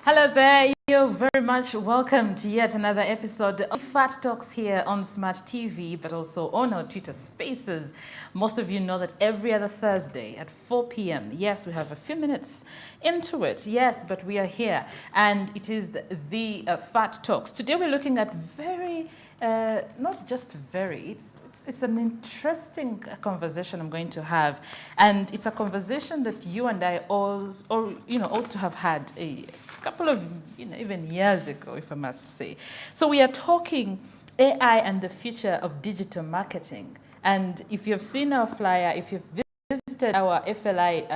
Hello there, you're very much welcome to yet another episode of Fat Talks here on Smart TV, but also on our Twitter Spaces. Most of you know that every other Thursday at 4 p.m., yes, we have a few minutes into it, yes, but we are here, and it is the Fat Talks. Today we're looking at not just very, it's an interesting conversation I'm going to have, and it's a conversation that you and I ought to have had a couple of even years ago, if I must say. So we are talking AI and the future of digital marketing. And if you've seen our flyer, if you've visited our FLI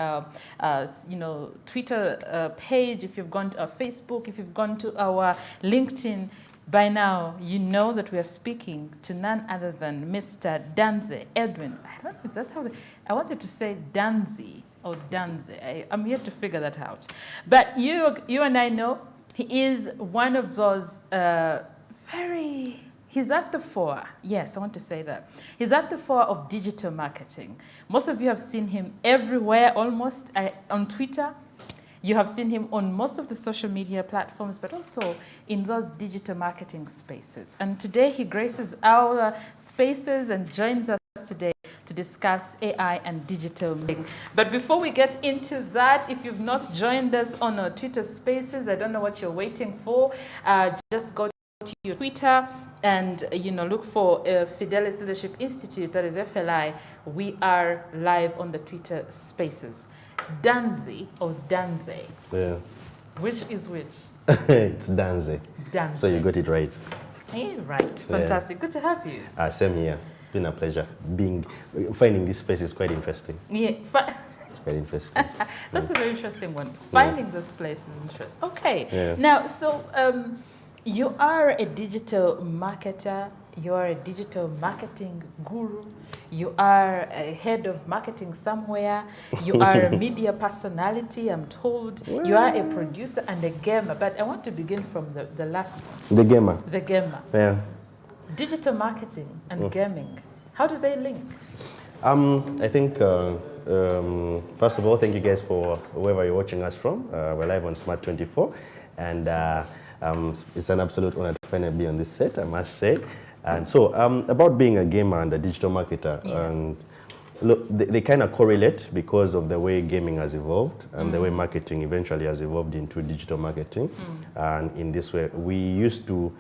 Twitter page, if you've gone to our Facebook, if you've gone to our LinkedIn, by now you know that we are speaking to none other than Mr. Danze Edwin. I don't know if that's how I wanted to say Danze or Danze. I'm yet to figure that out. But you and I know he is one of those he's at the fore. Yes, I want to say that. He's at the fore of digital marketing. Most of you have seen him everywhere almost, on Twitter. You have seen him on most of the social media platforms, but also in those digital marketing spaces. And today he graces our spaces and joins us today to discuss AI and digital marketing. But before we get into that, if you've not joined us on our Twitter spaces, I don't know what you're waiting for. Just go to your Twitter and look for Fidelis Leadership Institute, that is FLI. We are live on the Twitter spaces. Danze or Danze? Yeah. Which is which? It's Danze. Danze. So you got it right. Yeah, right. Fantastic. Yeah. Good to have you. Same here. It's been a pleasure. Finding this space is quite interesting. Yeah. It's quite interesting. That's a very interesting one. Finding this place is interesting. Okay. Yeah. Now, so you are a digital marketer. You are a digital marketing guru. You are a head of marketing somewhere. You are a media personality, I'm told. You are a producer and a gamer. But I want to begin from the last one. The gamer. The gamer. Yeah. Digital marketing and gaming. How do they link? I think, first of all, thank you guys for wherever you're watching us from. We're live on Smart 24. And it's an absolute honor to finally be on this set, I must say. And so, about being a gamer and a digital marketer, and look, they kind of correlate because of the way gaming has evolved and the way marketing eventually has evolved into digital marketing. And in this way, we used to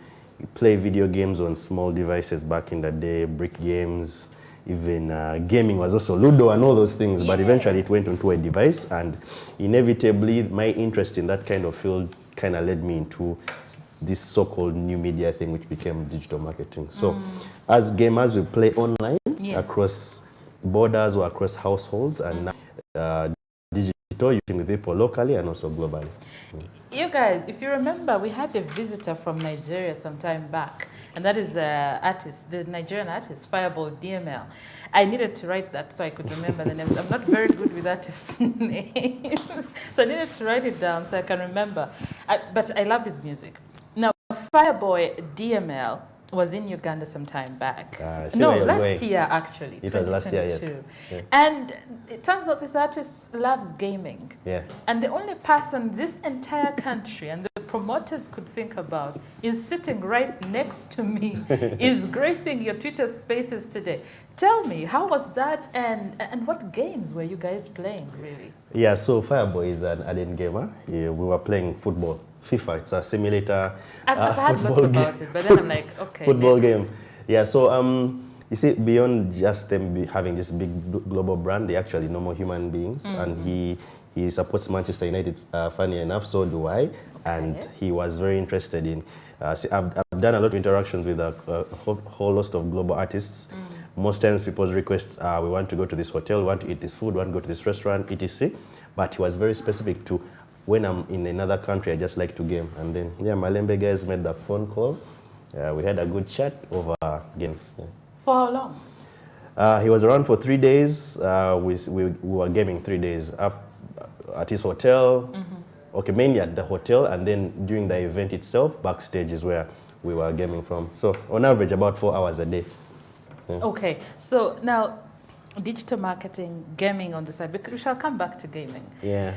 play video games on small devices back in the day, brick games, even gaming was also Ludo and all those things, but eventually it went onto a device, and inevitably my interest in that kind of field kind of led me into this so-called new media thing, which became digital marketing. So as gamers, we play online across borders or across households, and now digital, using with people locally and also globally. You guys, if you remember, we had a visitor from Nigeria some time back, and that is the Nigerian artist, Fireball DML. I needed to write that so I could remember the names. I'm not very good with artists' names, so I needed to write it down so I can remember. But I love his music. Now, Fireboy DML was in Uganda some time back. Last year actually. It was last year, yes. Yeah. And it turns out this artist loves gaming. Yeah. And the only person this entire country and the promoters could think about is sitting right next to me, is gracing your Twitter spaces today. Tell me, how was that, and what games were you guys playing, really? Yeah, so Fireboy is an ardent gamer. Yeah, we were playing football. FIFA, it's a simulator. I've heard lots about it, but then I'm like, okay. Football game. Yeah, so you see, beyond just them having this big global brand, they're actually normal human beings, and he supports Manchester United, funny enough, so do I, and he was very interested in, I've done a lot of interactions with a whole host of global artists. Most times people's requests are, we want to go to this hotel, we want to eat this food, we want to go to this restaurant, etc. But he was very specific to, when I'm in another country, I just like to game. And then, Malembe guys made the phone call. We had a good chat over games. Yeah. For how long? He was around for 3 days. We were gaming 3 days at his hotel. Okay, mainly at the hotel, and then during the event itself, backstage is where we were gaming from. So on average, about 4 hours a day. Yeah. Okay, so now digital marketing, gaming on the side, because we shall come back to gaming. Yeah.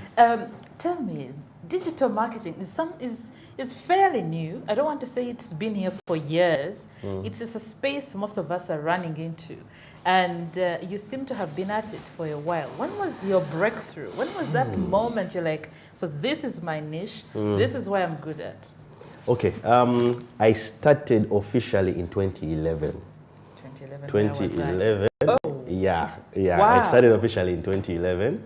Tell me, digital marketing is fairly new. I don't want to say it's been here for years. It's a space most of us are running into. And you seem to have been at it for a while. When was your breakthrough? When was that moment you're like, so this is my niche, this is what I'm good at? Okay, I started officially in 2011. 2011. Oh. Yeah. Wow. I started officially in 2011.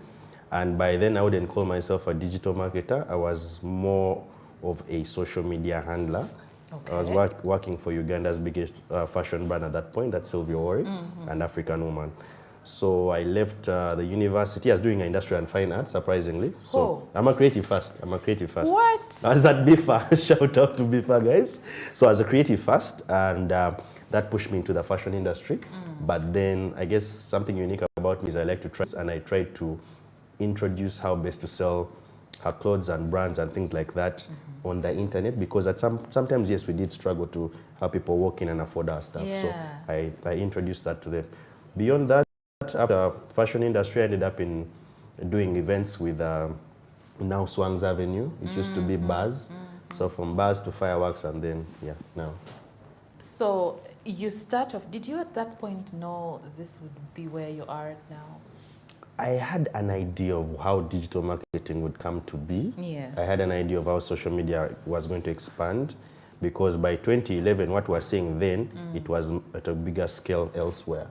And by then I wouldn't call myself a digital marketer. I was more of a social media handler. Okay. I was working for Uganda's biggest fashion brand at that point, that's Sylvia Ori, an African woman. So I left the university. I was doing industrial and fine arts, surprisingly. So I'm a creative first. What? I was at BIFA. Shout out to BIFA, guys. So I was a creative first, and that pushed me into the fashion industry. But then I guess something unique about me is I like to try, and I tried to introduce how best to sell her clothes and brands and things like that on the internet, because at sometimes, yes, we did struggle to help people walk in and afford our stuff. Yeah. So I introduced that to them. Beyond that, after the fashion industry, I ended up in doing events with now Swang's Avenue. It used to be bars. So from bars to fireworks, and then, yeah, now. So you start off, did you at that point know this would be where you are now? I had an idea of how digital marketing would come to be. Yeah. I had an idea of how social media was going to expand, because by 2011, what we were seeing then, it was at a bigger scale elsewhere.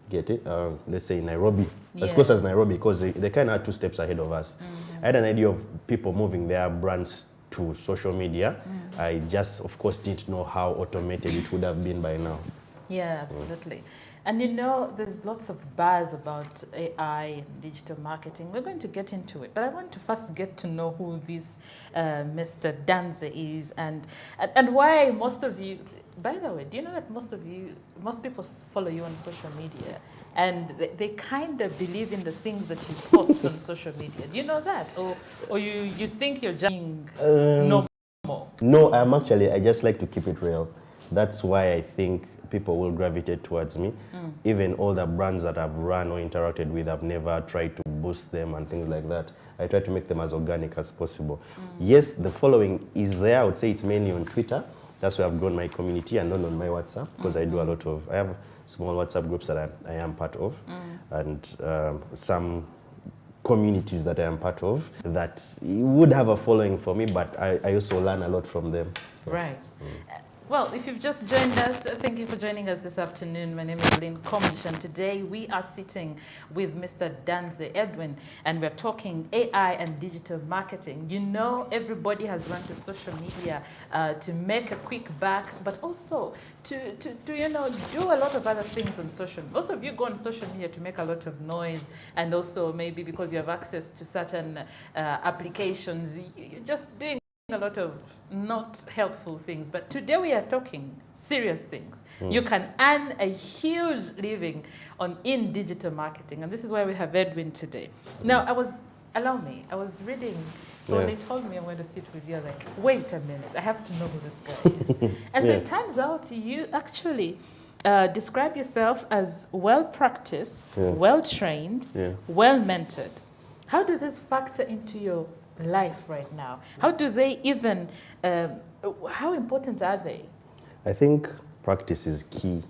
Get it? Let's say Nairobi, as close as Nairobi, because they kind of had 2 steps ahead of us. I had an idea of people moving their brands to social media. I just, of course, didn't know how automated it would have been by now. Yeah, absolutely. And you know, there's lots of buzz about AI and digital marketing. We're going to get into it, but I want to first get to know who this Mr. Danze is, and why most of you, by the way, do you know that most people follow you on social media, and they kind of believe in the things that you post on social media? Do you know that? Or you think you're just normal? No, I just like to keep it real. That's why I think people will gravitate towards me. Even all the brands that I've run or interacted with, I've never tried to boost them and things like that. I try to make them as organic as possible. Yes, the following is there. I would say it's mainly on Twitter. That's where I've grown my community, and not on my WhatsApp, because I do I have small WhatsApp groups that I am part of, and some communities that I am part of that would have a following for me, but I also learn a lot from them. Right. Well, if you've just joined us, thank you for joining us this afternoon. My name is Lynn Komish, and today we are sitting with Mr. Danze Edwin, and we're talking AI and digital marketing. You know, everybody has run to social media to make a quick buck, but also to you know, do a lot of other things on social. Most of you go on social media to make a lot of noise, and also maybe because you have access to certain applications, you're just doing a lot of not helpful things. But today we are talking serious things. You can earn a huge living in digital marketing, and this is why we have Edwin today. Now, I was reading, so when they told me I'm going to sit with you, I was like, wait a minute, I have to know who this guy is. And so it turns out you actually describe yourself as well-practiced, well-trained, well-mentored. How does this factor into your life right now? How do they even, how important are they? I think practice is key,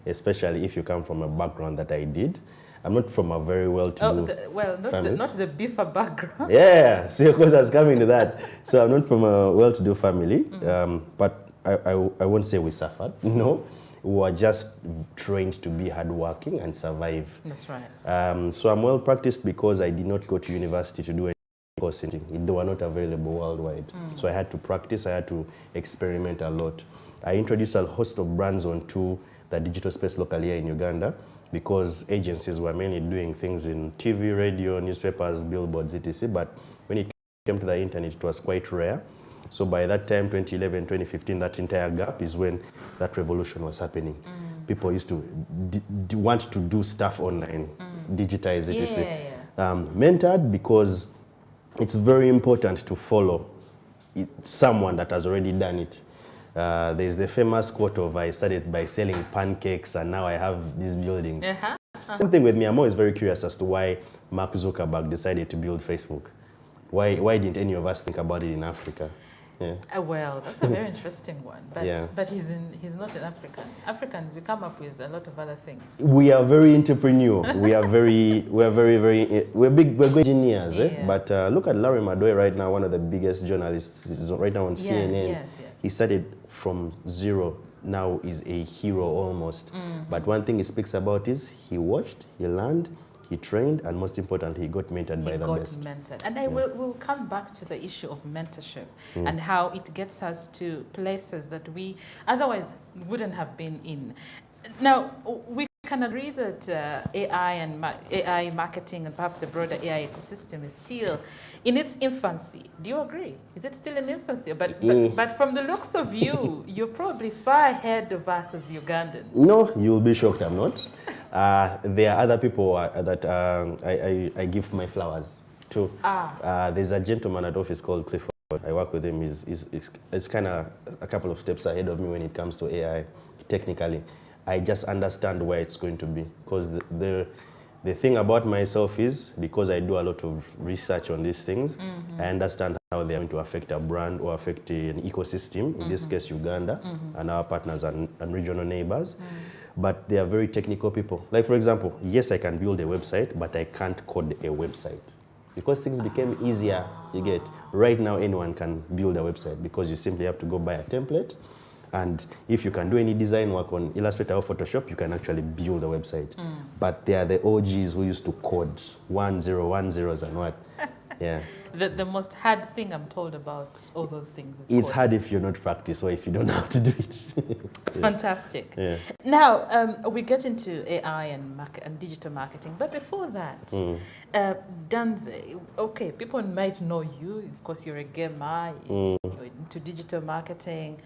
especially if you come from a background that I did. I'm not from a very well-to-do family. Not the BIFA background. Yeah, so of course I was coming to that. So I'm not from a well-to-do family, but I won't say we suffered, no. We were just trained to be hardworking and survive. That's right. So I'm well-practiced because I did not go to university to do any course. They were not available worldwide. So I had to practice, I had to experiment a lot. I introduced a host of brands onto the digital space locally here in Uganda, because agencies were mainly doing things in TV, radio, newspapers, billboards, etc. But when it came to the internet, it was quite rare. So by that time, 2011, 2015, that entire gap is when that revolution was happening. People used to want to do stuff online, digitize, etc. Mentored, because it's very important to follow someone that has already done it. There's the famous quote of, I started by selling pancakes and now I have these buildings. Same thing with me. I'm always very curious as to why Mark Zuckerberg decided to build Facebook. Why didn't any of us think about it in Africa? Yeah. Well, that's a very interesting one. But Yeah. but he's not an African. Africans, we come up with a lot of other things. We are very entrepreneurial. We're good engineers. Yeah. But look at Larry Madoe right now, one of the biggest journalists. He's right now on CNN. Yes. He started from zero. Now is a hero almost. But one thing he speaks about is he watched, he learned, he trained, and most importantly, he got mentored by the best. Mentored. And we'll come back to the issue of mentorship and how it gets us to places that we otherwise wouldn't have been in. Now, we can agree that AI marketing and perhaps the broader AI ecosystem is still in its infancy. Do you agree? Is it still in infancy? But from the looks of you, you're probably far ahead of us as Ugandans. No, you'll be shocked I'm not. There are other people that I give my flowers to. There's a gentleman at office called Clifford. I work with him. He's kind of a couple of steps ahead of me when it comes to AI technically. I just understand where it's going to be, because the thing about myself is, because I do a lot of research on these things, I understand how they're going to affect a brand or affect an ecosystem, in this case Uganda, and our partners and regional neighbors. But they are very technical people. Like, for example, yes, I can build a website, but I can't code a website. Because things became easier, you get. Right now, anyone can build a website because you simply have to go buy a template. And if you can do any design work on Illustrator or Photoshop, you can actually build a website. But they are the OGs who used to code 1010s and what. Yeah. The most hard thing I'm told about all those things is it's code. hard if you're not practiced or if you don't know how to do it. Yeah. Fantastic. Yeah. Now, we get into AI and digital marketing. But before that, Danze, okay, people might know you. Of course, you're a gamer, you're into digital marketing.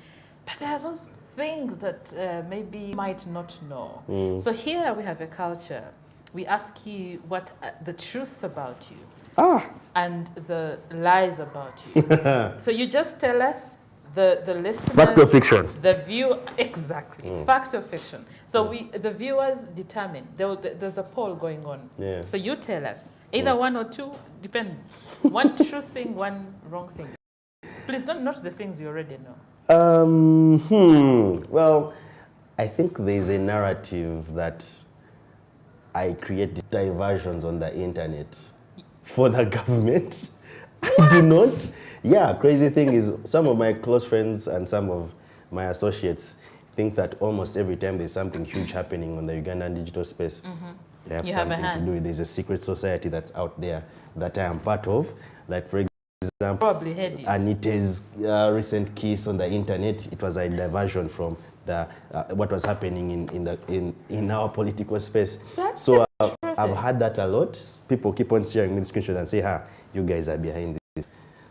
But there are those things that maybe you might not know. So here we have a culture. We ask you what the truth about you and the lies about you. So you just tell us the listeners. Fact or fiction? The view, exactly. Fact or fiction. So the viewers determine. There's a poll going on. Yeah. So you tell us. Either one or two, depends. One true thing, one wrong thing. Please don't note the things you already know. Well, I think there's a narrative that I create diversions on the internet for the government. I do not. Yeah, crazy thing is some of my close friends and some of my associates think that almost every time there's something huge happening on the Ugandan digital space, they have something to do with it. There's a secret society that's out there that I am part of. Like, for example, probably heard it. Anita's recent kiss on the internet, it was a diversion from the what was happening in our political space. That's so I've had that a lot. People keep on sharing me the screenshots and say, you guys are behind this.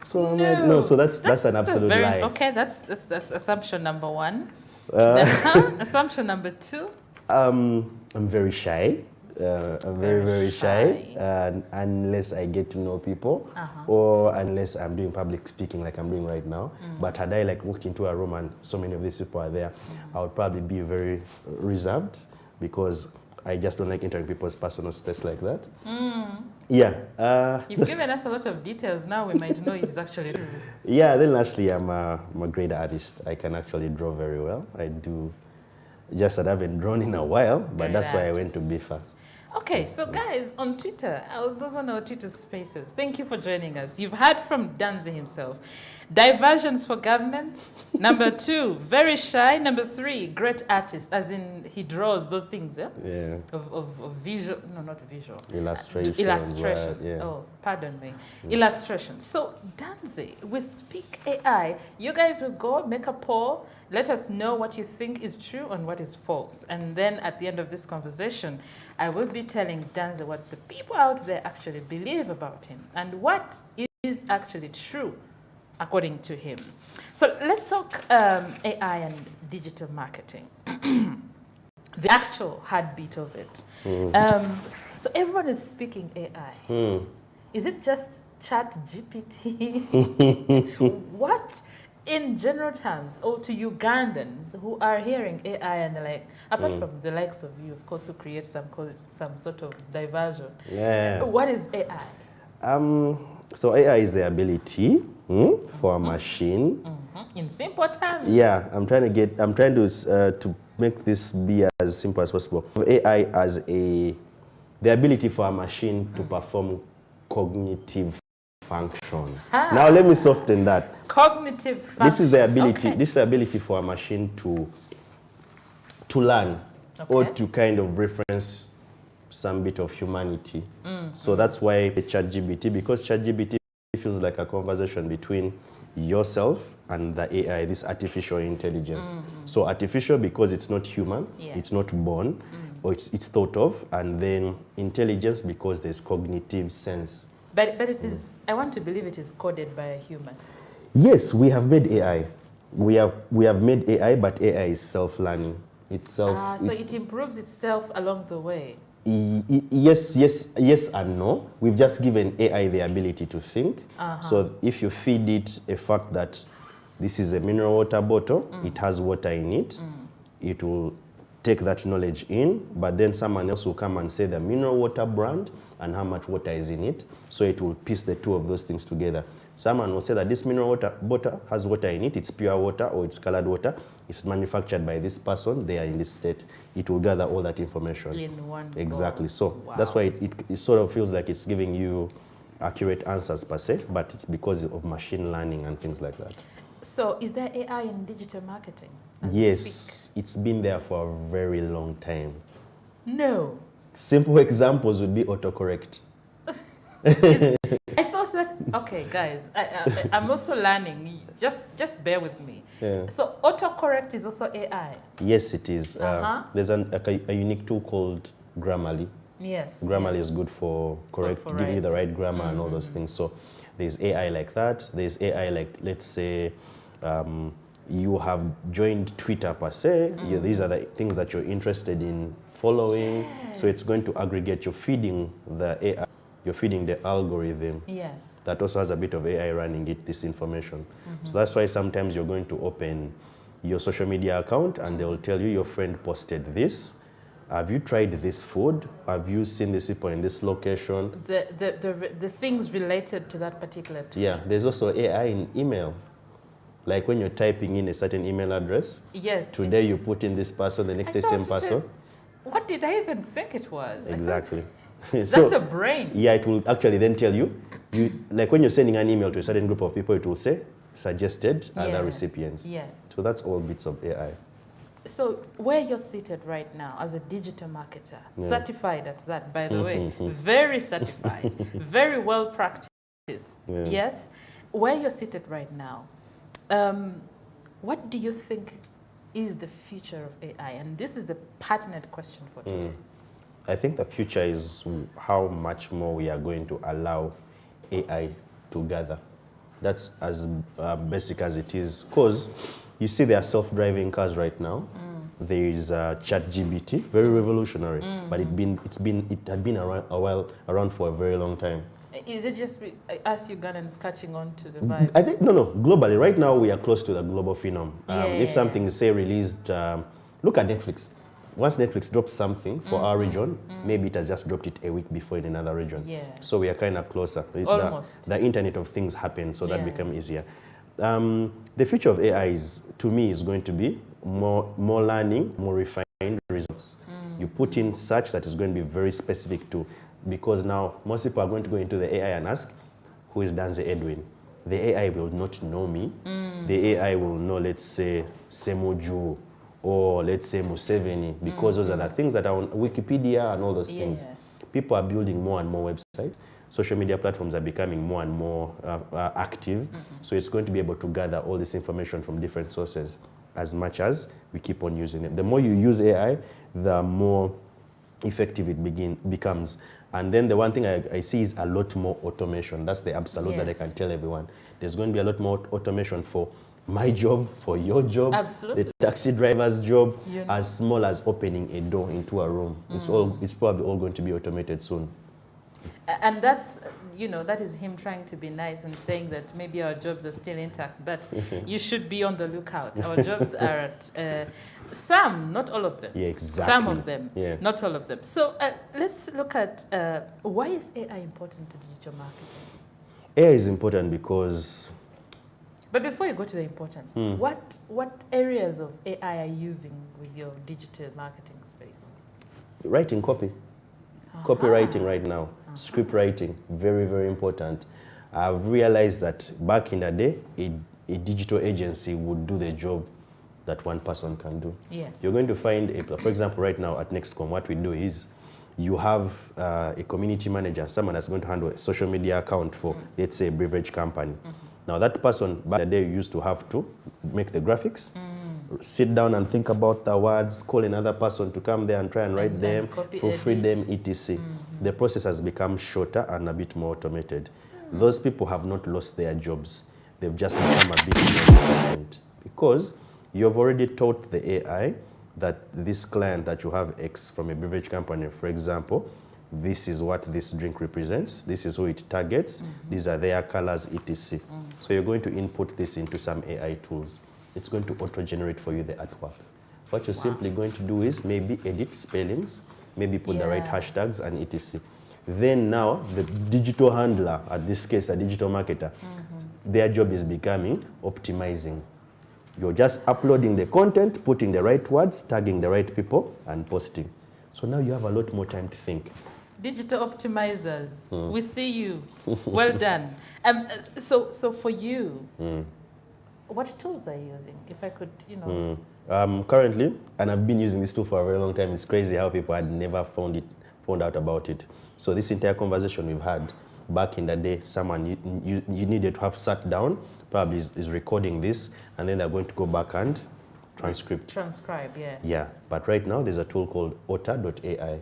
So I'm like, no, so that's an absolute lie. Okay, that's assumption number one. Assumption number two. I'm very shy. I'm very shy, unless I get to know people, or unless I'm doing public speaking like I'm doing right now. But had I walked into a room and so many of these people are there, I would probably be very reserved, because I just don't like entering people's personal space like that. Yeah. You've given us a lot of details. Now we might know it's actually true. Yeah, then lastly, I'm a great artist. I can actually draw very well. I do. Just that I haven't drawn in a while, but that's why I went to BIFA. Okay, so guys, on Twitter, those are our Twitter spaces. Thank you for joining us. You've heard from Danze himself. Diversions for government. Number 2, very shy. Number 3, great artist, as in he draws those things, yeah? Yeah. Of visual, no, not visual. Illustrations. Illustrations. Yeah. Oh, pardon me. Illustrations. So, Danze, we speak AI. You guys will go make a poll. Let us know what you think is true and what is false. And then at the end of this conversation, I will be telling Danze what the people out there actually believe about him and what is actually true according to him. So let's talk AI and digital marketing. The actual heartbeat of it. So everyone is speaking AI. Is it just Chat GPT? What in general terms, or to Ugandans who are hearing AI and they're like, apart from the likes of you, of course, who create some sort of diversion. Yeah. What is AI? So AI is the ability for a machine. In simple terms. Yeah, I'm trying to make this be as simple as possible. AI as the ability for a machine to perform cognitive function. Now let me soften that. Cognitive function. This is the ability. Okay. This is the ability for a machine to learn or to kind of reference some bit of humanity. So that's why the ChatGPT, because ChatGPT feels like a conversation between yourself and the AI, this artificial intelligence. So artificial because it's not human, it's not born, or it's thought of, and then intelligence because there's cognitive sense. But it is, I want to believe it is coded by a human. Yes, we have made AI. We have made AI, but AI is self-learning. So it improves itself along the way. Yes and no. We've just given AI the ability to think. So if you feed it a fact that this is a mineral water bottle, it has water in it, it will take that knowledge in, but then someone else will come and say the mineral water brand and how much water is in it. So it will piece the two of those things together. Someone will say that this mineral water bottle has water in it, it's pure water or it's colored water, it's manufactured by this person, they are in this state. It will gather all that information. In one Exactly. go. So Wow. that's why it sort of feels like it's giving you accurate answers per se, but it's because of machine learning and things like that. So is there AI in digital marketing? as we speak? Yes, it's been there for a very long time. No. Simple examples would be autocorrect. I thought that, okay, guys, I'm also learning. Just bear with me. Yeah. So autocorrect is also AI. Yes, it is. There's a unique tool called Grammarly. Yes. Grammarly yes. is good for giving you right. the right grammar and all those things. So there's AI like that. There's AI like, let's say, you have joined Twitter per se. These are the things that you're interested in following. Yes. So it's going to aggregate. You're feeding the AI. You're feeding the algorithm. Yes. That also has a bit of AI running it, this information. So that's why sometimes you're going to open your social media account and they will tell you your friend posted this. Have you tried this food? Have you seen this people in this location? The things related to that particular tweet. Yeah, there's also AI in email. Like when you're typing in a certain email address. Yes. Today you put in this person, the next I day thought same it person. was- What did I even think it was? I thought- Exactly. That's So, a brain. yeah, it will actually then tell you, like when you're sending an email to a certain group of people, it will say suggested other Yes, recipients. Yes. So that's all bits of AI. So where you're seated right now as a digital marketer, certified at that, by the way, very certified, very well practiced. Yeah. Yes. Where you're seated right now, what do you think is the future of AI? And this is the pertinent question for today. I think the future is how much more we are going to allow AI to gather. That's as basic as it is. Because you see there are self-driving cars right now. There is ChatGPT, very revolutionary, but it had been around for a very long time. Is it just us Ugandans catching on to the vibe? I think, no, globally. Right now, we are close to the global phenom. Yeah. If something is, say, released, look at Netflix. Once Netflix drops something for our region, maybe it has just dropped it a week before in another region. Yeah. So we are kind of closer. Almost. The Internet of Things happen, so that Yeah. become easier. The future of AI to me, is going to be more learning, more refined results. You put in search that is going to be very specific to, because now most people are going to go into the AI and ask, who is Danze Edwin? The AI will not know me. The AI will know, let's say, Semoju, or let's say Museveni, because those are the things that are on Wikipedia and all those things. People are building more and more websites. Social media platforms are becoming more and more active. So it's going to be able to gather all this information from different sources as much as we keep on using it. The more you use AI, the more effective it becomes. And then the one thing I see is a lot more automation. That's the absolute that I can tell everyone. There's going to be a lot more automation for my job, for your job, Absolutely. the taxi driver's job, as small as opening a door into a room. It's probably all going to be automated soon. And that's you know, that is him trying to be nice and saying that maybe our jobs are still intact, but you should be on the lookout. Our jobs are at some, not all of them. Yeah, exactly. Some of them, yeah. not all of them. So let's look at why is AI important to digital marketing? AI is important because... But before you go to the importance, what areas of AI are you using with your digital marketing space? Writing copy. Copywriting right now. Script writing, very, very important. I've realized that back in the day, a digital agency would do the job that one person can do. Yes. You're going to find, for example, right now at Nextcom, what we do is you have a community manager, someone that's going to handle a social media account for, let's say, a beverage company. Now, that person, back in the day, used to have to make the graphics, sit down and think about the words, call another person to come there and try and write them, proofread them, etc. The process has become shorter and a bit more automated. Those people have not lost their jobs. They've just become a bit more efficient because you've already taught the AI that this client that you have X from a beverage company, for example, this is what this drink represents, this is who it targets, these are their colors, etc. So you're going to input this into some AI tools. It's going to auto-generate for you the artwork. What you're simply going to do is maybe edit spellings, maybe put the right hashtags and etc. Then now, the digital handler, at this case, a digital marketer, their job is becoming optimizing. You're just uploading the content, putting the right words, tagging the right people, and posting. So now you have a lot more time to think. Digital optimizers, we see you. Well done. So for you, what tools are you using? If I could, you know. Currently, and I've been using this tool for a very long time, it's crazy how people had never found out about it. So this entire conversation we've had, back in the day, someone you needed to have sat down, probably is recording this, and then they're going to go back and Transcribe, yeah. Yeah, but right now there's a tool called ota.ai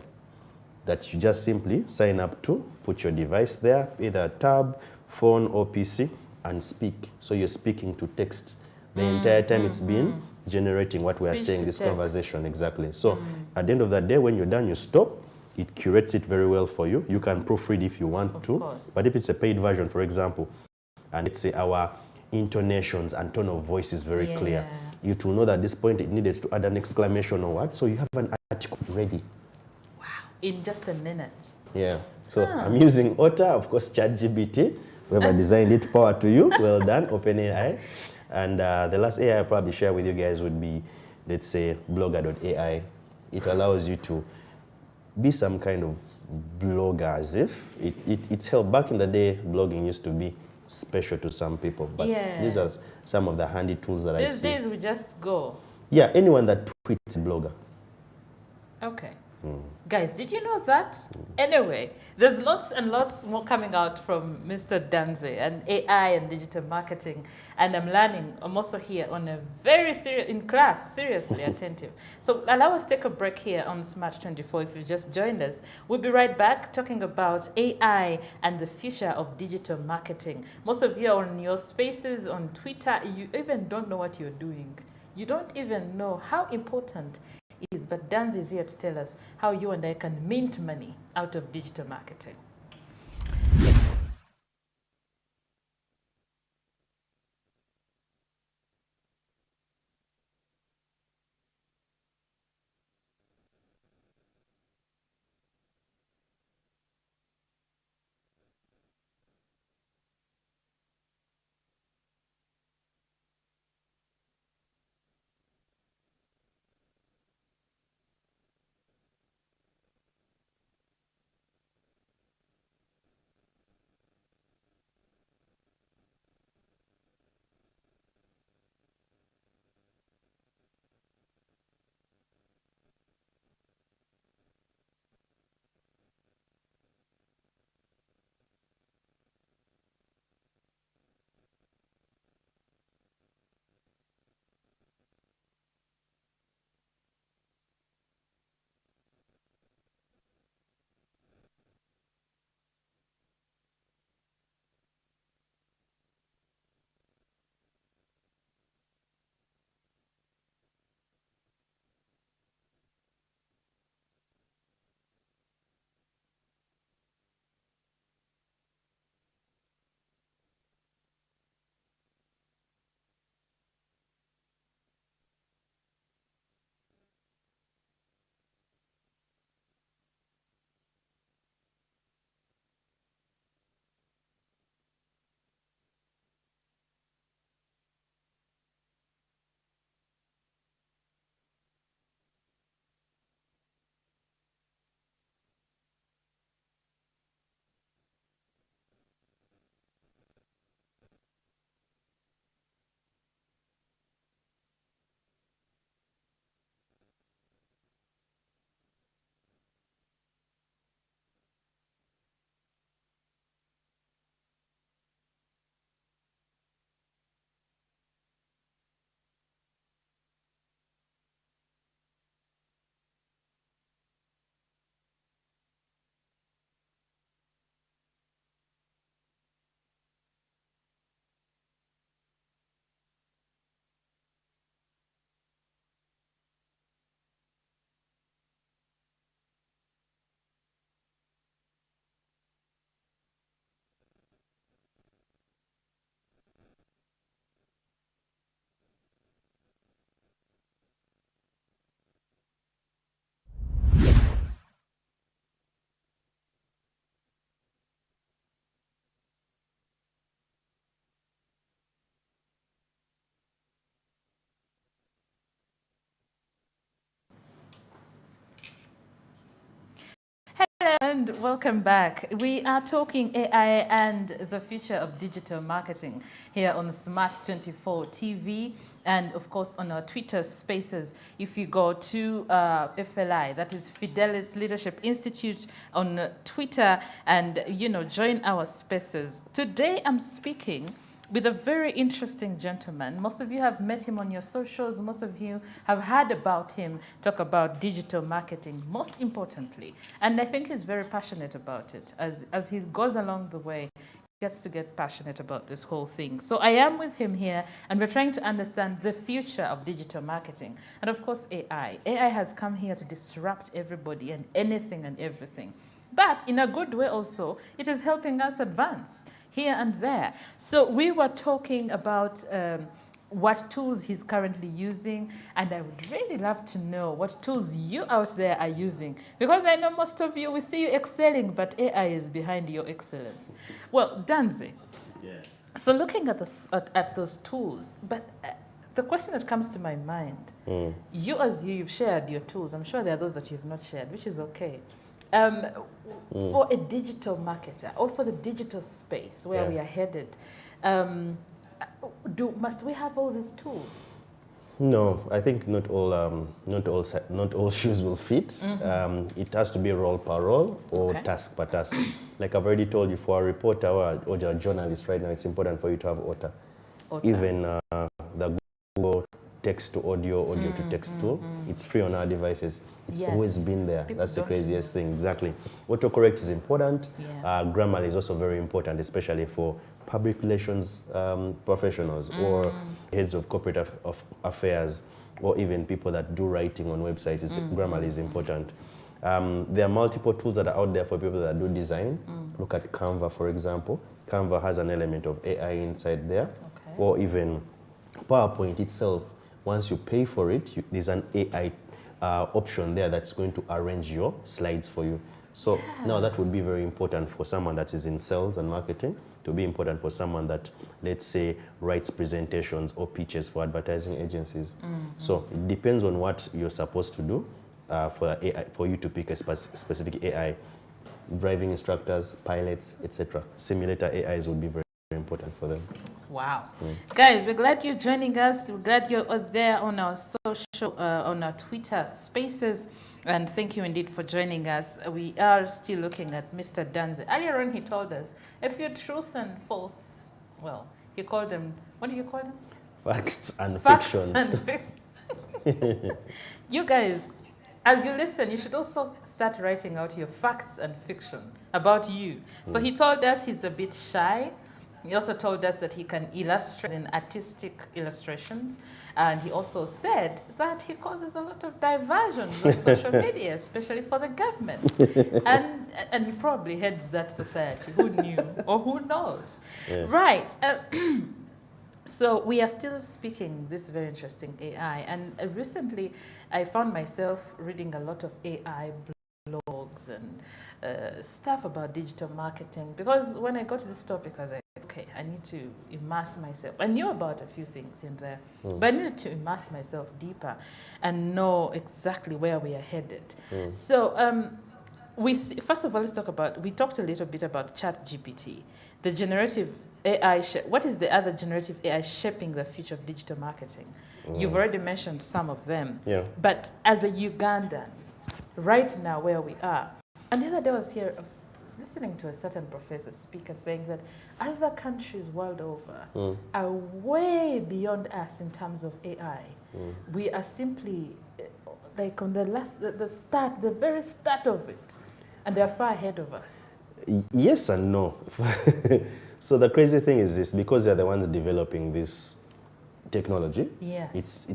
that you just simply sign up to, put your device there, either a tab, phone or PC, and speak. So you're speaking to text. The entire time it's been generating what we are saying, this conversation, exactly. So at the end of the day, when you're done, you stop. It curates it very well for you. You can proofread if you want to. Course. But if it's a paid version, for example, and let's say our intonations and tone of voice is very clear, it will know that at this point it needs to add an exclamation or what. So you have an article ready. Wow, in just a minute. Yeah. So I'm using Ota, of course, ChatGPT. Whoever designed it, power to you. Well done, OpenAI. And the last AI I'll probably share with you guys would be, let's say, blogger.ai. It allows you to be some kind of blogger, as if it's helped. Back in the day, blogging used to be special to some people, but these are some of the handy tools that I see. These days we just go. Yeah, anyone that tweets blogger. Okay. Guys, did you know that? Anyway, there's lots and lots more coming out from Mr. Danze and AI and digital marketing. And I'm learning. I'm also here on a very serious, in class, seriously attentive. So allow us take a break here on Smart 24 if you just joined us. We'll be right back talking about AI and the future of digital marketing. Most of you are on your spaces on Twitter. You even don't know what you're doing. You don't even know how important is, but Danze is here to tell us how you and I can mint money out of digital marketing. And welcome back. We are talking AI and the future of digital marketing here on Smart 24 TV and of course on our Twitter spaces. If you go to FLI, that is Fidelis Leadership Institute on Twitter, and join our spaces. Today I'm speaking with a very interesting gentleman. Most of you have met him on your socials. Most of you have heard about him talk about digital marketing, most importantly. And I think he's very passionate about it. As he goes along the way, he gets to get passionate about this whole thing. So I am with him here, and we're trying to understand the future of digital marketing. And of course, AI. AI has come here to disrupt everybody and anything and everything. But in a good way also, it is helping us advance here and there. So we were talking about what tools he's currently using, and I would really love to know what tools you out there are using, because I know most of you, we see you excelling, but AI is behind your excellence. Well, Danze, so looking at, at those tools, but the question that comes to my mind, you've shared your tools. I'm sure there are those that you've not shared, which is okay. For a digital marketer or for the digital space where we are headed, must we have all these tools? No, I think not all shoes will fit. It has to be role per role or task per task. Like I've already told you, for a reporter or a journalist right now, it's important for you to have OTA. Even the Google text to audio, audio to text tool, it's free on our devices. It's always been there. That's the craziest thing. Exactly. Autocorrect is important. Grammar is also very important, especially for public relations professionals or heads of corporate affairs, or even people that do writing on websites. Grammar is important. There are multiple tools that are out there for people that do design. Look at Canva, for example. Canva has an element of AI inside there, or even PowerPoint itself. Once you pay for it, there's an AI option there that's going to arrange your slides for you. So now that would be very important for someone that is in sales and marketing, to be important for someone that, let's say, writes presentations or pitches for advertising agencies. So it depends on what you're supposed to do for AI, for you to pick a specific AI. Driving instructors, pilots, etc. Simulator AIs would be very important for them. Wow. Guys, we're glad you're joining us. We're glad you're there on our social, on our Twitter spaces. And thank you indeed for joining us. We are still looking at Mr. Danze. Earlier on, he told us a few truths and false, well, he called them, what do you call them? Facts and fiction. You guys, as you listen, you should also start writing out your facts and fiction about you. So he told us he's a bit shy. He also told us that he can illustrate in artistic illustrations. And he also said that he causes a lot of diversions on social media, especially for the government. And he probably heads that society. Who knew? Or who knows? Right. So we are still speaking this very interesting AI. And recently, I found myself reading a lot of AI blogs and stuff about digital marketing. Because when I got to this topic, I was like, okay, I need to immerse myself. I knew about a few things in there, but I needed to immerse myself deeper and know exactly where we are headed. So first of all, let's talk about, we talked a little bit about ChatGPT, the generative AI. What is the other generative AI shaping the future of digital marketing? You've already mentioned some of them, but as a Ugandan, right now where we are, and the other day I was listening to a certain professor speak and saying that other countries world over are way beyond us in terms of AI. We are simply like on the very start of it, and they're far ahead of us. Yes and no. So the crazy thing is this, because they're the ones developing this technology,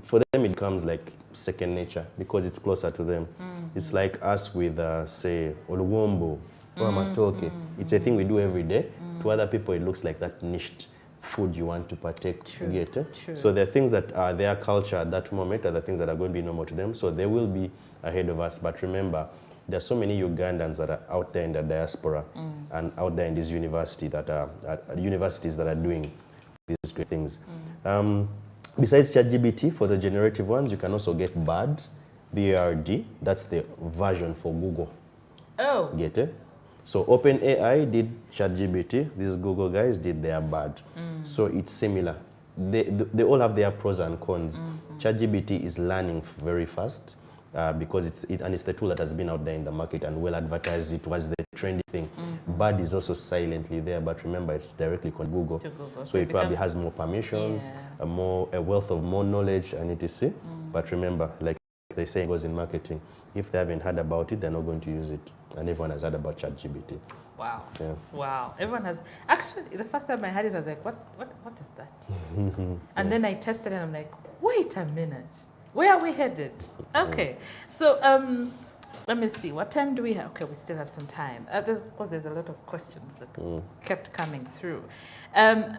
for them it becomes like second nature because it's closer to them. It's like us with, say, Oluwombo, or matoke. It's a thing we do every day. To other people, it looks like that niched food you want to partake. So there are things that are their culture at that moment, are the things that are going to be normal to them. So they will be ahead of us. But remember, there are so many Ugandans that are out there in the diaspora and out there in these universities that are doing these great things. Besides ChatGPT, for the generative ones, you can also get BARD, B-A-R-D. That's the version for Google. Oh. Get it? So OpenAI did ChatGPT. These Google guys did their bad. So it's similar. They all have their pros and cons. ChatGPT is learning very fast because it's the tool that has been out there in the market and well advertised. It was the trendy thing. Bad is also silently there, but remember it's directly to Google. So it probably has more permissions, a wealth of more knowledge and etc. But remember, like they say it goes in marketing, if they haven't heard about it, they're not going to use it. And everyone has heard about ChatGPT. Wow. Yeah. Wow. Everyone has. Actually, the first time I heard it, I was like, what is that? And then I tested it and I'm like, wait a minute. Where are we headed? Okay. So let me see. What time do we have? Okay, we still have some time. Because there's a lot of questions that kept coming through.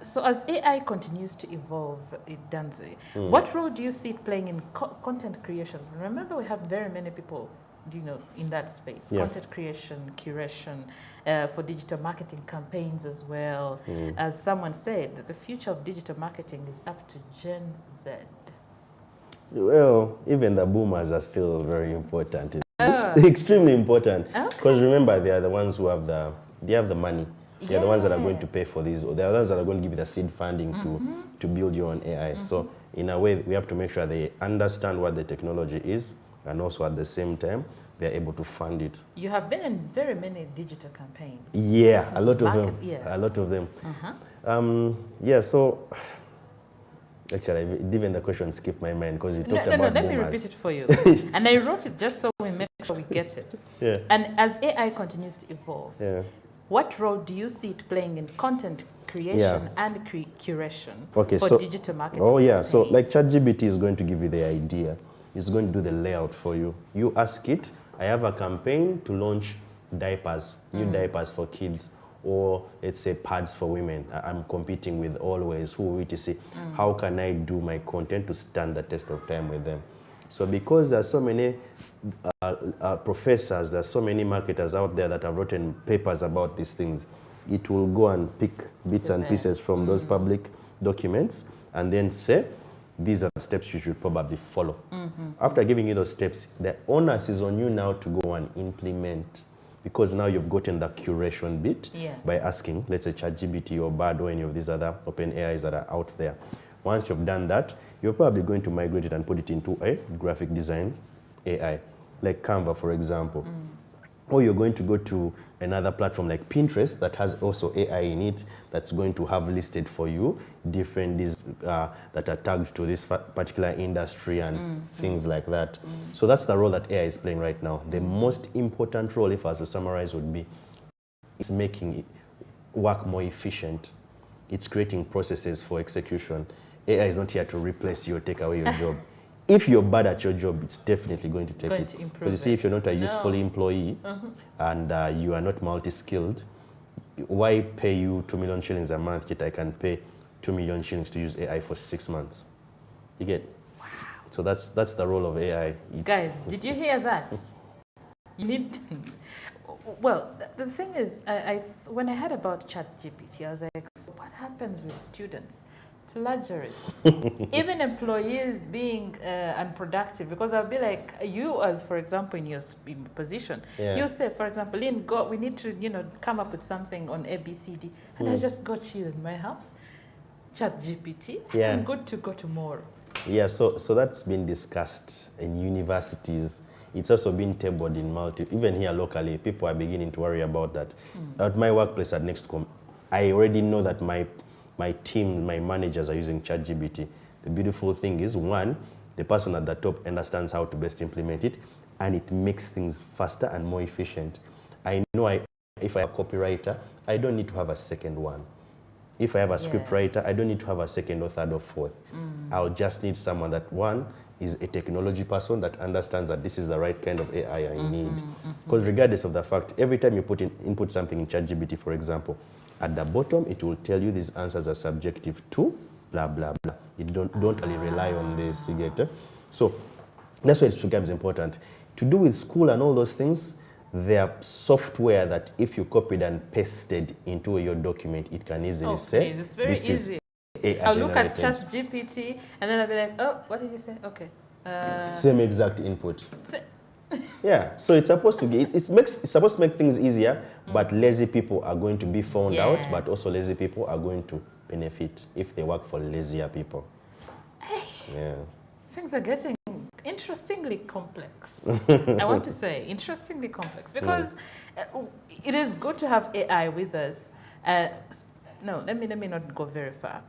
So as AI continues to evolve, Danzi, what role do you see it playing in content creation? Remember, we have very many people, in that space. Content creation, curation, for digital marketing campaigns as well. As someone said, that the future of digital marketing is up to Gen Z. Well, even the boomers are still very important. It's extremely important. Because remember, they are the ones who have the money. They are the ones that are going to pay for these. They are the ones that are going to give you the seed funding to build your own AI. So in a way, we have to make sure they understand what the technology is, and also at the same time, they're able to fund it. You have been in very many digital campaigns. Yeah, a lot of them. Yes. A lot of them. Yeah, so actually, even the question skipped my mind because you talked about boomers. Let me repeat it for you. And I wrote it just so we make sure we get it. Yeah. And as AI continues to evolve, what role do you see it playing in content creation and curation for digital marketing? Oh, yeah. So like ChatGPT is going to give you the idea. It's going to do the layout for you. You ask it, I have a campaign to launch diapers, new diapers for kids, or let's say pads for women. I'm competing with Always, who etc. How can I do my content to stand the test of time with them? So because there are so many professors, there are so many marketers out there that have written papers about these things, it will go and pick bits and pieces from those public documents and then say, these are the steps you should probably follow. After giving you those steps, the onus is on you now to go and implement, because now you've gotten the curation bit by asking, let's say ChatGPT or BARD or any of these other open AIs that are out there. Once you've done that, you're probably going to migrate it and put it into a graphic design AI, like Canva, for example. Or you're going to go to another platform like Pinterest that has also AI in it that's going to have listed for you different that are tagged to this particular industry and things like that. So that's the role that AI is playing right now. The most important role, if I was to summarize, would be it's making it work more efficient. It's creating processes for execution. AI is not here to replace you or take away your job. If you're bad at your job, it's definitely going to take it. Because you see, if you're not a useful employee and you are not multi-skilled, why pay you 2 million shillings a month yet I can pay 2 million shillings to use AI for 6 months? You get? Wow. So that's the role of AI. Guys, did you hear that? You need... Well, the thing is, when I heard about ChatGPT, I was like, so what happens with students? Plagiarism. Even employees being unproductive, because I'll be like, you as, for example, in your position, you say, for example, Lynn, we need to, come up with something on ABCD, and I just got you in my house, ChatGPT, I'm good to go tomorrow. Yeah, so that's been discussed in universities. It's also been tabled in even here locally, people are beginning to worry about that. At my workplace at Nextcom, I already know that my team, my managers are using ChatGPT. The beautiful thing is, one, the person at the top understands how to best implement it, and it makes things faster and more efficient. I know if I have a copywriter, I don't need to have a second one. If I have a script writer, I don't need to have a second or third or fourth. I'll just need someone that, one, is a technology person that understands that this is the right kind of AI I need. Because regardless of the fact, every time you input something in ChatGPT, for example, at the bottom, it will tell you these answers are subjective to blah, blah, blah. You don't really rely on this, you get it? So that's why it becomes important. To do with school and all those things, there are software that if you copied and pasted into your document, it can easily say, it's very easy. I'll look at ChatGPT and then I'll be like, oh, what did you say? Okay. Same exact input. Yeah, so it's supposed to be, it's supposed to make things easier, but lazy people are going to be found out, but also lazy people are going to benefit if they work for lazier people. Yeah. Things are getting interestingly complex. I want to say interestingly complex because it is good to have AI with us. No, let me not go very far.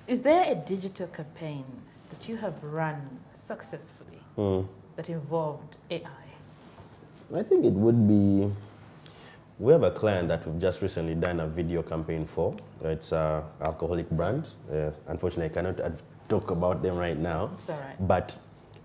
Is there a digital campaign that you have run successfully that involved AI? I think it would be, we have a client that we've just recently done a video campaign for. It's an alcoholic brand. Unfortunately, I cannot talk about them right now. It's all right. But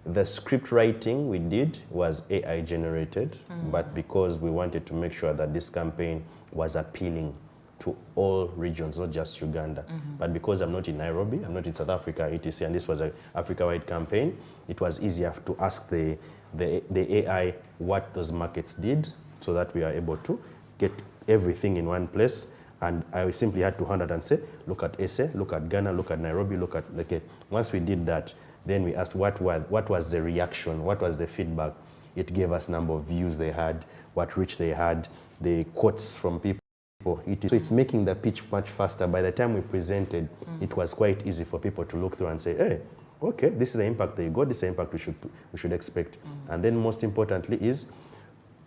the script writing we did was AI generated, but because we wanted to make sure that this campaign was appealing to all regions, not just Uganda. But because I'm not in Nairobi, I'm not in South Africa, etc., and this was an Africa-wide campaign, it was easier to ask the AI what those markets did so that we are able to get everything in one place. And I simply had to hand it and say, look at SA, look at Ghana, look at Nairobi, look at, okay. Once we did that, then we asked what was the reaction, what was the feedback. It gave us number of views they had, what reach they had, the quotes from people. So it's making the pitch much faster. By the time we presented, it was quite easy for people to look through and say, hey, okay, this is the impact that you got, this is the impact we should expect. And then most importantly is,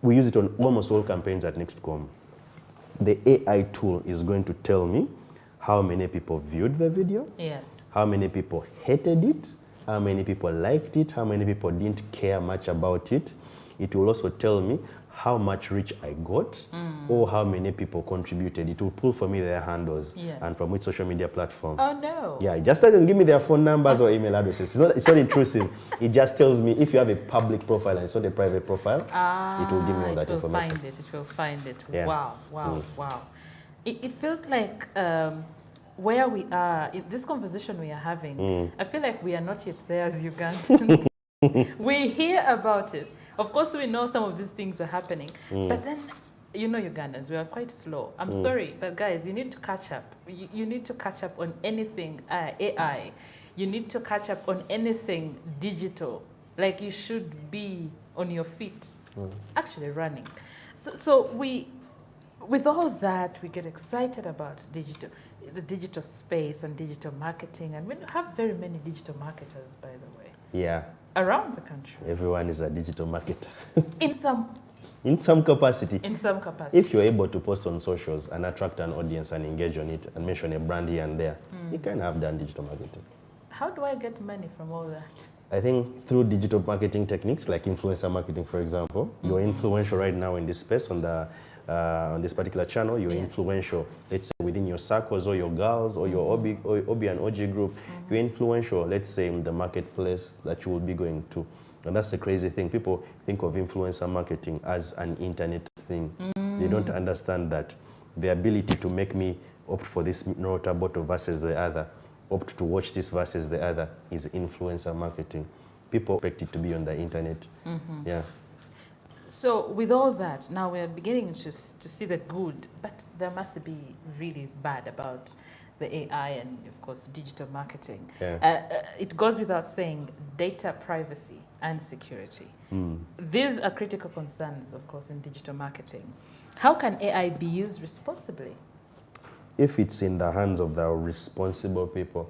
we use it on almost all campaigns at Nextcom. The AI tool is going to tell me how many people viewed the video, how many people hated it, how many people liked it, how many people didn't care much about it. It will also tell me how much reach I got or how many people contributed. It will pull for me their handles and from which social media platform. Oh no. Yeah, it just doesn't give me their phone numbers or email addresses. It's not intrusive. It just tells me if you have a public profile and it's not a private profile, it will give me all that information. It will find it. Yeah. Wow. It feels like where we are, in this conversation we are having, I feel like we are not yet there as Ugandans. We hear about it. Of course, we know some of these things are happening. But then, you know, Ugandans, we are quite slow. I'm sorry, but guys, you need to catch up. You need to catch up on anything AI. You need to catch up on anything digital. Like you should be on your feet, actually running. So with all that, we get excited about the digital space and digital marketing. And we have very many digital marketers, by the way. Yeah. Around the country. Everyone is a digital marketer. In some capacity. In some capacity. If you're able to post on socials and attract an audience and engage on it and mention a brand here and there, you can have done digital marketing. How do I get money from all that? I think through digital marketing techniques like influencer marketing, for example. You're influential right now in this space on this particular channel. You're influential, let's say within your circles or your girls or your OB and OG group. You're influential, let's say in the marketplace that you will be going to. And that's the crazy thing. People think of influencer marketing as an internet thing. They don't understand that the ability to make me opt for this water bottle versus the other, opt to watch this versus the other, is influencer marketing. People expect it to be on the internet. Yeah. So with all that, now we're beginning to see the good, but there must be really bad about the AI and, of course, digital marketing. It goes without saying, data privacy and security. These are critical concerns, of course, in digital marketing. How can AI be used responsibly? If it's in the hands of the responsible people.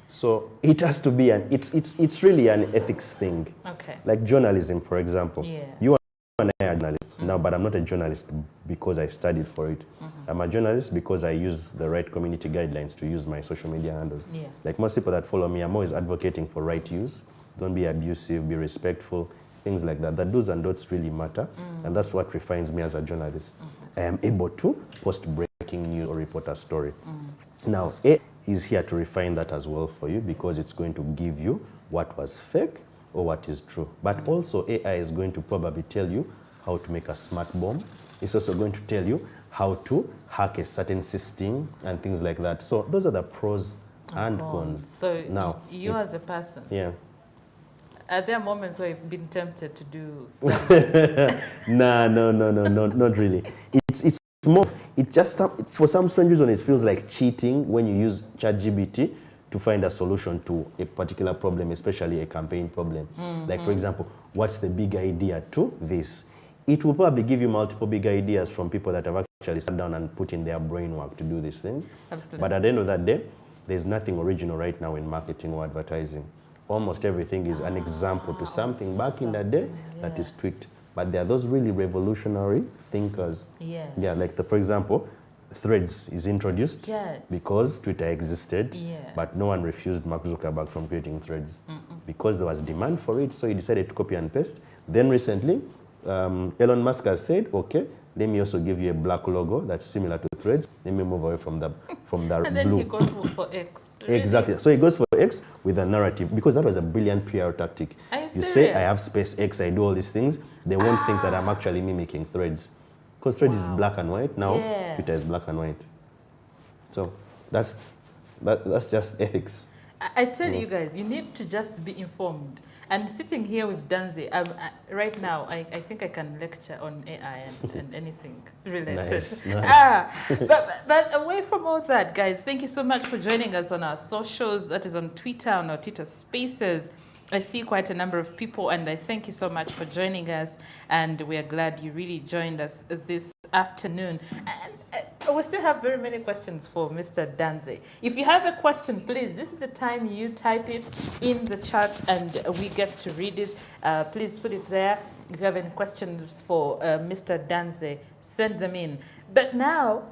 So it has to be it's really an ethics thing. Okay. Like journalism, for example. You and I are journalists now, but I'm not a journalist because I studied for it. I'm a journalist because I use the right community guidelines to use my social media handles. Like most people that follow me, I'm always advocating for right use. Don't be abusive, be respectful, things like that. The do's and don'ts really matter, and that's what refines me as a journalist. I am able to post breaking news or report a story. Now, AI is here to refine that as well for you because it's going to give you what was fake or what is true. But also AI is going to probably tell you how to make a smart bomb. It's also going to tell you how to hack a certain system and things like that. So those are the pros and cons. So now, you as a person, are there moments where you've been tempted to do something? No, not really. It's more, it just, for some strange reason, it feels like cheating when you use ChatGPT to find a solution to a particular problem, especially a campaign problem. Like, for example, what's the big idea to this? It will probably give you multiple big ideas from people that have actually sat down and put in their brain work to do these things. Absolutely. But at the end of that day, there's nothing original right now in marketing or advertising. Almost everything is an example to something back in the day that is tweaked. But there are those really revolutionary thinkers. Yes. Yeah, like, for example, Threads is introduced because Twitter existed, but no one refused Mark Zuckerberg from creating Threads because there was demand for it, so he decided to copy and paste. Then recently, Elon Musk has said, okay, let me also give you a black logo that's similar to Threads. Let me move away from the and blue. then he goes for X. Really? Exactly. So he goes for X with a narrative, because that was a brilliant PR tactic. Are you serious? say, I have space X, I do all these things, they won't think that I'm actually mimicking Threads. Because Threads is black and white. Now, Twitter is black and white. So that's just ethics. I tell you guys, you need to just be informed. And sitting here with Danze, right now, I think I can lecture on AI and anything related. Nice. But away from all that, guys, thank you so much for joining us on our socials. That is on Twitter, on our Twitter Spaces. I see quite a number of people, and I thank you so much for joining us. And we are glad you really joined us this afternoon. And we still have very many questions for Mr. Danze. If you have a question, please, this is the time you type it in the chat and we get to read it. Please put it there. If you have any questions for Mr. Danze, send them in. But now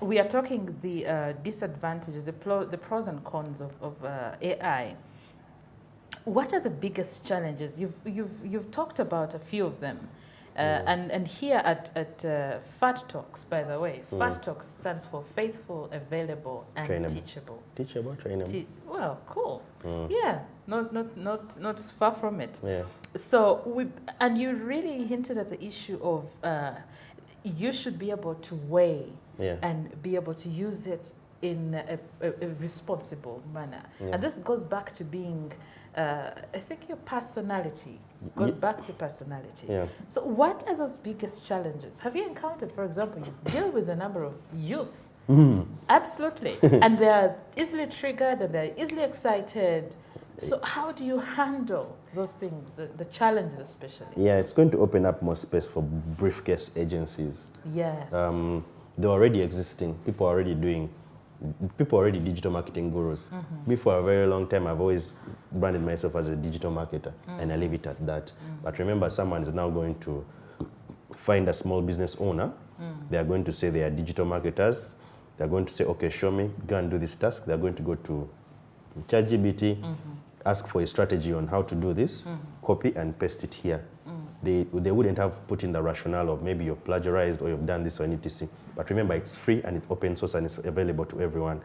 we are talking the disadvantages, the pros and cons of AI. What are the biggest challenges? You've talked about a few of them. And here at FAT Talks, by the way, FAT Talks stands for Faithful, Available, and Trainable. Teachable. Teachable, trainable. Well, cool. Yeah, not far from it. Yeah. So and you really hinted at the issue of you should be able to weigh and be able to use it in a responsible manner. And this goes back to being, I think your personality goes back to personality. Yeah. So what are those biggest challenges? Have you encountered, for example, you deal with a number of youth. Absolutely. And they're easily triggered and they're easily excited. So how do you handle those things, the challenges especially? Yeah, it's going to open up more space for briefcase agencies. Yes. They're already existing. People are already digital marketing gurus. Me, for a very long time, I've always branded myself as a digital marketer, and I leave it at that. But remember, someone is now going to find a small business owner. They are going to say they are digital marketers. They're going to say, okay, show me, go and do this task. They're going to go to ChatGPT, ask for a strategy on how to do this, copy and paste it here. They wouldn't have put in the rationale of maybe you've plagiarized or you've done this or etc. But remember, it's free and it's open source and it's available to everyone.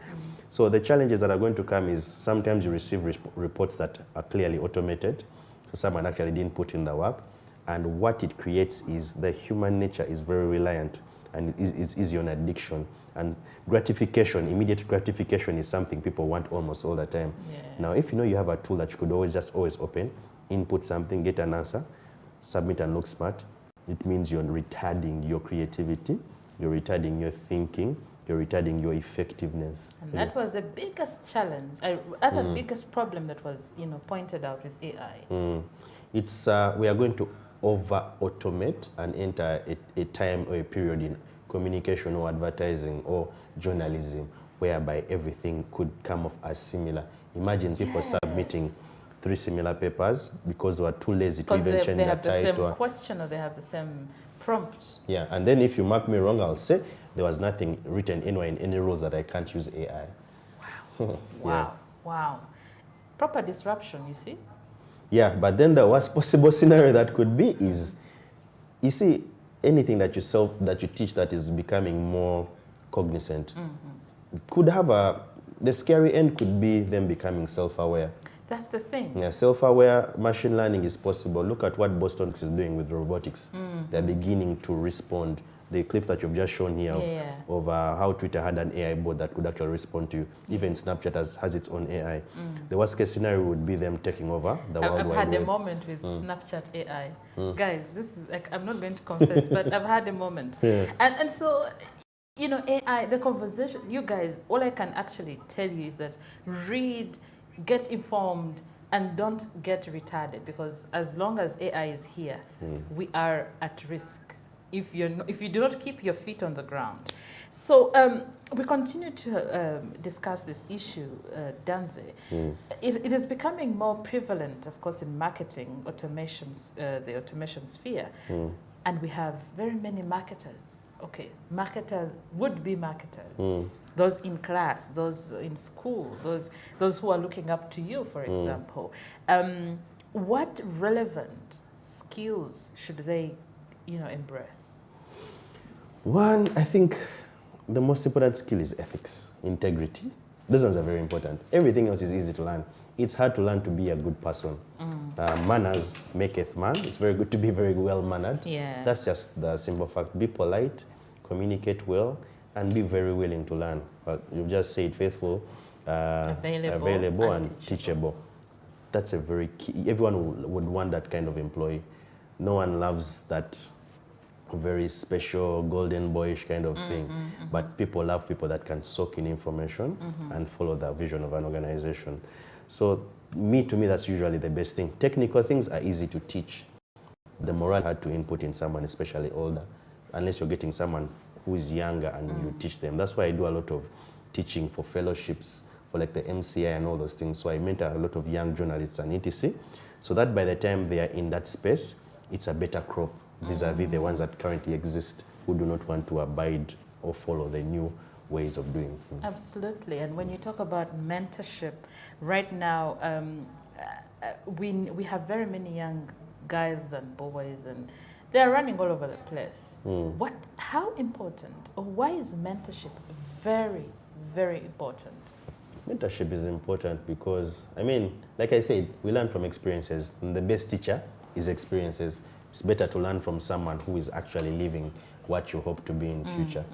So the challenges that are going to come is sometimes you receive reports that are clearly automated. So someone actually didn't put in the work. And what it creates is the human nature is very reliant and it's easy on addiction. And gratification, immediate gratification is something people want almost all the time. Now, if you know you have a tool that you could always open, input something, get an answer, submit and look smart, it means you're retarding your creativity, you're retarding your thinking, you're retarding your effectiveness. And that was the biggest challenge, other biggest problem that was pointed out with AI. It's we are going to over-automate and enter a time or a period in communication or advertising or journalism whereby everything could come off as similar. Imagine people submitting 3 similar papers because they were too lazy to even change their title. They have the same question or they have the same prompt. Yeah, and then if you mark me wrong, I'll say there was nothing written anywhere in any rules that I can't use AI. Wow. Wow. Proper disruption, you see? Yeah, but then the worst possible scenario that could be is, you see, anything that you teach that is becoming more cognizant could have the scary end could be them becoming self-aware. That's the thing. Yeah, self-aware machine learning is possible. Look at what Boston is doing with robotics. They're beginning to respond. The clip that you've just shown here of how Twitter had an AI bot that could actually respond to you. Even Snapchat has its own AI. The worst case scenario would be them taking over the world wide web. I've had a moment with Snapchat AI. Guys, this is like, I'm not going to confess, but I've had a moment. And so you know, AI, the conversation, you guys, all I can actually tell you is that read, get informed, and don't get retarded, because as long as AI is here, we are at risk if if you do not keep your feet on the ground. So we continue to discuss this issue, Danze. It is becoming more prevalent, of course, in marketing, automations, the automation sphere, and we have very many marketers. Okay, marketers, would-be marketers, those in class, those in school, those who are looking up to you, for example. What relevant skills should they, embrace? One, I think the most important skill is ethics, integrity. Those ones are very important. Everything else is easy to learn. It's hard to learn to be a good person. Manners maketh man. It's very good to be very well-mannered. Yeah. That's just the simple fact. Be polite, communicate well, and be very willing to learn. But you've just said faithful, available and teachable. That's a very key. Everyone would want that kind of employee. No one loves that very special golden boyish kind of thing, but people love people that can soak in information and follow the vision of an organization. So to me that's usually the best thing. Technical things are easy to teach. The moral hard to input in someone, especially older, unless you're getting someone who is younger and you teach them. That's why I do a lot of teaching for fellowships, for like the MCI and all those things. So I mentor a lot of young journalists and etc. So that by the time they are in that space, it's a better crop vis-a-vis the ones that currently exist who do not want to abide or follow the new ways of doing things. Absolutely. And when you talk about mentorship, right now we have very many young guys and boys, and they're running all over the place. How important, or why is mentorship very, very important? Mentorship is important because, I mean, like I said, we learn from experiences, and the best teacher is experiences. It's better to learn from someone who is actually living what you hope to be in future.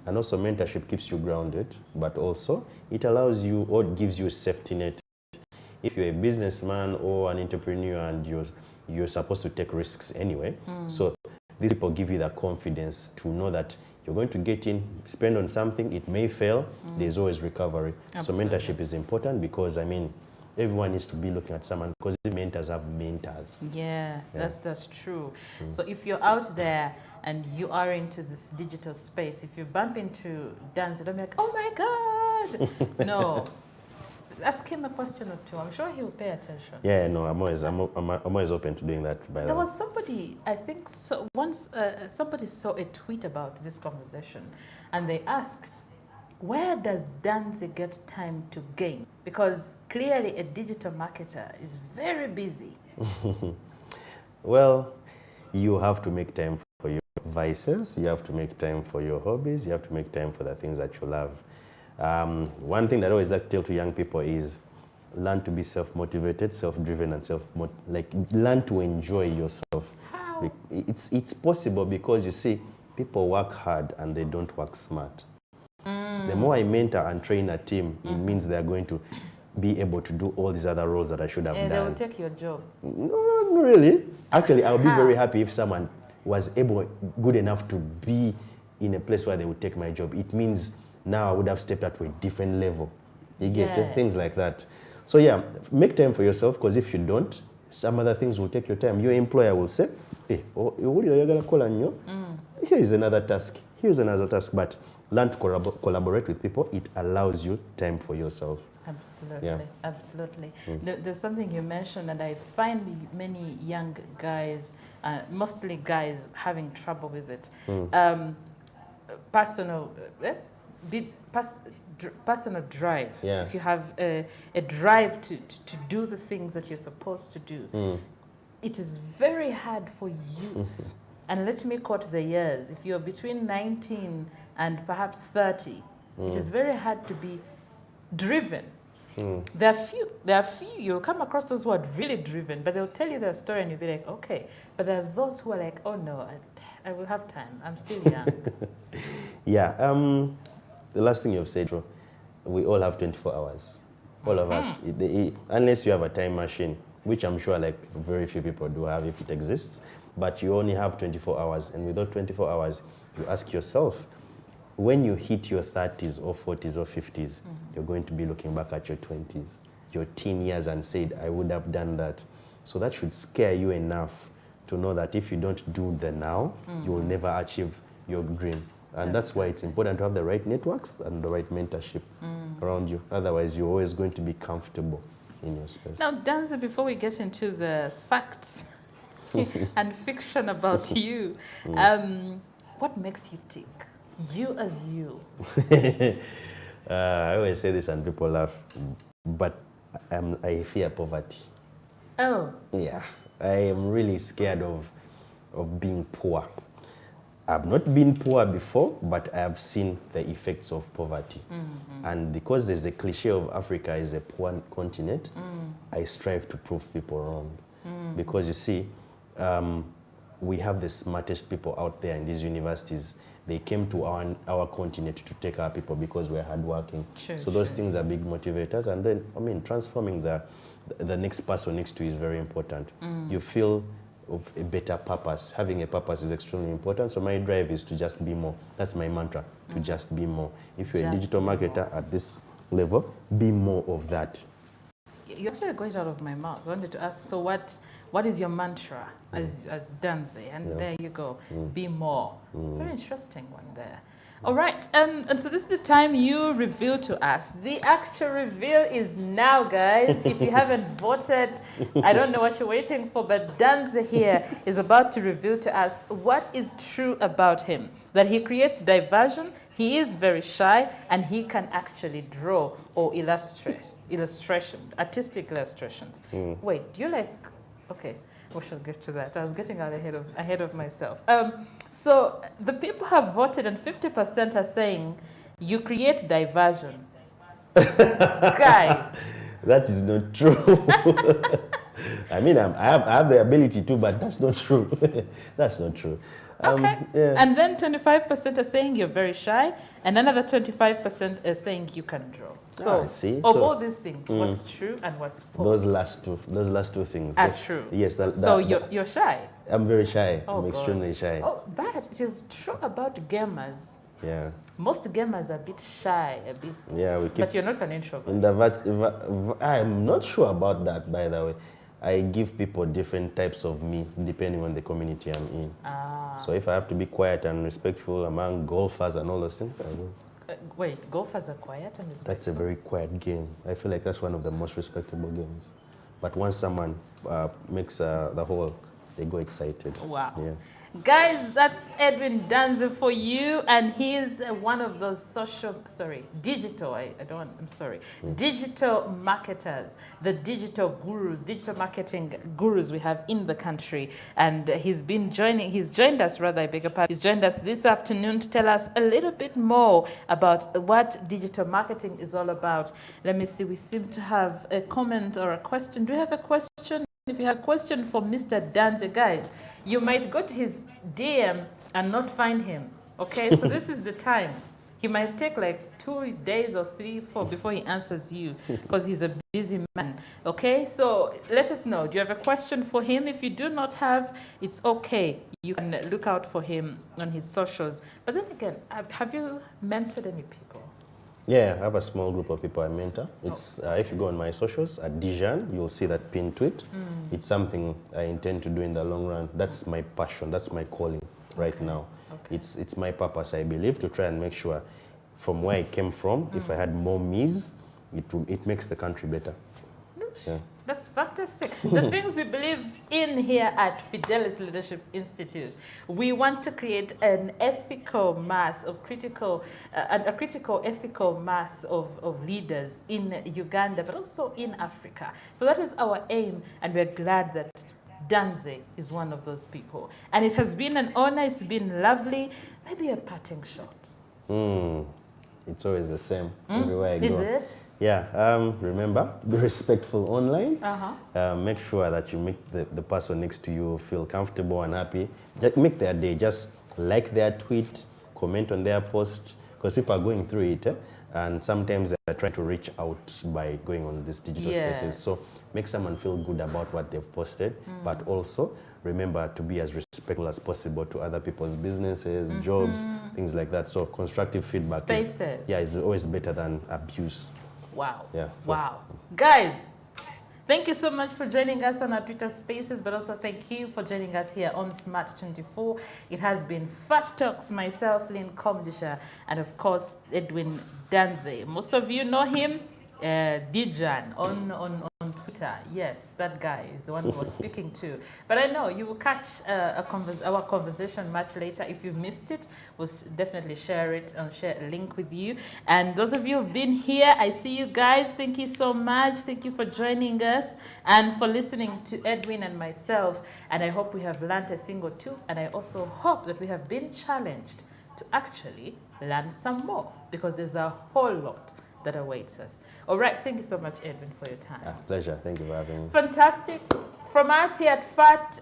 And also mentorship keeps you grounded, but also it allows you or gives you a safety net. If you're a businessman or an entrepreneur and you're supposed to take risks anyway, so these people give you the confidence to know that you're going to get in, spend on something, it may fail, there's always recovery. Absolutely. So mentorship is important because, I mean, everyone needs to be looking at someone because mentors have mentors. Yeah, that's true. So if you're out there and you are into this digital space, if you bump into Danze, don't be like, oh my God. No. Ask him a question or two. I'm sure he'll pay attention. Yeah, no, I'm always open to doing that. There was somebody, I think, once somebody saw a tweet about this conversation, and they asked, where does Danze get time to game? Because clearly a digital marketer is very busy. Well, you have to make time for your vices, you have to make time for your hobbies, you have to make time for the things that you love. One thing that I always like to tell to young people is learn to be self-motivated, self-driven, and learn to enjoy yourself. How? It's possible because you see, people work hard and they don't work smart. The more I mentor and train a team, it means they're going to be able to do all these other roles that I should have done. They will take your job. No, not really. Actually, I would be very happy if someone was good enough to be in a place where they would take my job. It means now I would have stepped up to a different level. You get it? Things like that. So yeah, make time for yourself, because if you don't, some other things will take your time. Your employer will say, hey, you're going to call on you. Here is another task. Here's another task. But learn to collaborate with people. It allows you time for yourself. Absolutely, Yeah. Absolutely. There's something you mentioned, and I find many young guys, mostly guys, having trouble with it. Personal drive. Yeah. If you have a drive to do the things that you're supposed to do, it is very hard for youth. And let me quote the years. If you're between 19 and perhaps 30, it is very hard to be driven. There are few, you'll come across those who are really driven, but they'll tell you their story and you'll be like, okay. But there are those who are like, oh no, I will have time. I'm still young. Yeah. The last thing you've said, we all have 24 hours. All of us. Unless you have a time machine, which I'm sure like very few people do have if it exists, but you only have 24 hours. And without 24 hours, you ask yourself, when you hit your 30s or 40s or 50s, you're going to be looking back at your 20s, your teen years and said, I would have done that. So that should scare you enough to know that if you don't do the now, you will never achieve your dream. And that's why it's important to have the right networks and the right mentorship around you. Otherwise, you're always going to be comfortable in your space. Now, Danza, before we get into the facts and fiction about you, what makes you tick? You as you. I always say this and people laugh, but I fear poverty. Oh. Yeah, I am really scared of being poor. I've not been poor before, but I have seen the effects of poverty. And because there's a cliche of Africa is a poor continent, I strive to prove people wrong. Because you see, we have the smartest people out there in these universities. They came to our continent to take our people because we're hardworking. So those things are big motivators. And then, I mean, transforming the next person next to you is very important. You feel of a better purpose. Having a purpose is extremely important. So my drive is to just be more. That's my mantra, to just be more. If you're a digital marketer at this level, be more of that. You're actually going out of my mouth. I wanted to ask, so what is your mantra as Danze? And there you go, be more. Very interesting one there. All right, and so this is the time you reveal to us. The actual reveal is now, guys. If you haven't voted, I don't know what you're waiting for, but Danze here is about to reveal to us what is true about him. That he creates diversion, he is very shy, and he can actually draw or artistic illustrations. Wait, do you like, okay. We shall get to that. I was getting out ahead of myself. So the people have voted, and 50% are saying you create diversion. Guy. That is not true. I mean, I have the ability to, but that's not true. That's not true. Okay. And then 25% are saying you're very shy, and another 25% are saying you can draw. So, of all these things, what's true and what's false? Those last two things are true. Yes. So you're shy. I'm very shy. Oh, I'm extremely shy. Oh, but it is true about gamers. Yeah. Most gamers are a bit shy, a bit. Yeah, but you're not an introvert. I'm not sure about that, by the way. I give people different types of me depending on the community I'm in. So if I have to be quiet and respectful among golfers and all those things, I will. Wait, golfers are quiet and respectful? That's a very quiet game. I feel like that's one of the most respectable games. But once someone makes the hole, they go excited. Wow. Yeah. Guys, that's Edwin Danze for you, and he's one of those digital marketers, the digital gurus, digital marketing gurus we have in the country. And he's joined us this afternoon to tell us a little bit more about what digital marketing is all about. Let me see, we seem to have a comment or a question. Do we have a question? If you have a question for Mr. Danze, guys, you might go to his DM and not find him. Okay, so this is the time. He might take like 2 days or 3, 4 before he answers you because he's a busy man. Okay, so let us know. Do you have a question for him? If you do not have, it's okay. You can look out for him on his socials. But then again, have you mentored any people? Yeah, I have a small group of people I mentor. It's if you go on my socials at Dijan, you'll see that pinned tweet. It's something I intend to do in the long run. That's my passion. That's my calling right now. Okay. It's my purpose, I believe, to try and make sure from where I came from, if I had more me's, it makes the country better. Yeah. That's fantastic. The things we believe in here at Fidelis Leadership Institute, we want to create an ethical mass of a critical ethical mass of leaders in Uganda, but also in Africa. So that is our aim, and we're glad that Danze is one of those people. And it has been an honor. It's been lovely. Maybe a parting shot. It's always the same everywhere I go. Is it? Yeah, remember, be respectful online. Make sure that you make the person next to you feel comfortable and happy. Just make their day. Just like their tweet, comment on their post, because people are going through it. And sometimes they're trying to reach out by going on these digital spaces. So make someone feel good about what they've posted, but also remember to be as respectful respectful as possible to other people's businesses, jobs, things like that. So constructive feedback is always better than abuse. Wow. Yeah. So. Wow. Guys, thank you so much for joining us on our Twitter Spaces, but also thank you for joining us here on Smart 24. It has been Fat Talks, myself, Lynn Komdisha, and of course, Edwin Danze. Most of you know him, Dijan, on Twitter. Yes, that guy is the one we were speaking to. But I know you will catch our conversation much later. If you missed it, we'll definitely share it and share a link with you. And those of you who've been here, I see you guys. Thank you so much. Thank you for joining us and for listening to Edwin and myself. And I hope we have learned a thing or two. And I also hope that we have been challenged to actually learn some more, because there's a whole lot that awaits us. All right, thank you so much, Edwin, for your time. Pleasure. Thank you for having me. Fantastic. From us here at Fat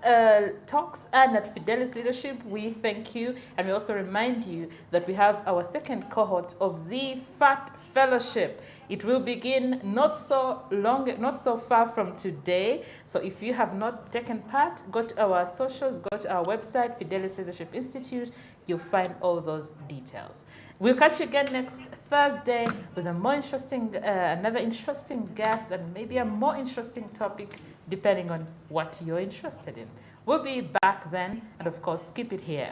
Talks and at Fidelis Leadership, we thank you. And we also remind you that we have our second cohort of the Fat Fellowship. It will begin not so far from today. So if you have not taken part, go to our socials, go to our website, Fidelis Leadership Institute. You'll find all those details. We'll catch you again next Thursday with a more interesting, another interesting guest, and maybe a more interesting topic, depending on what you're interested in. We'll be back then, and of course, keep it here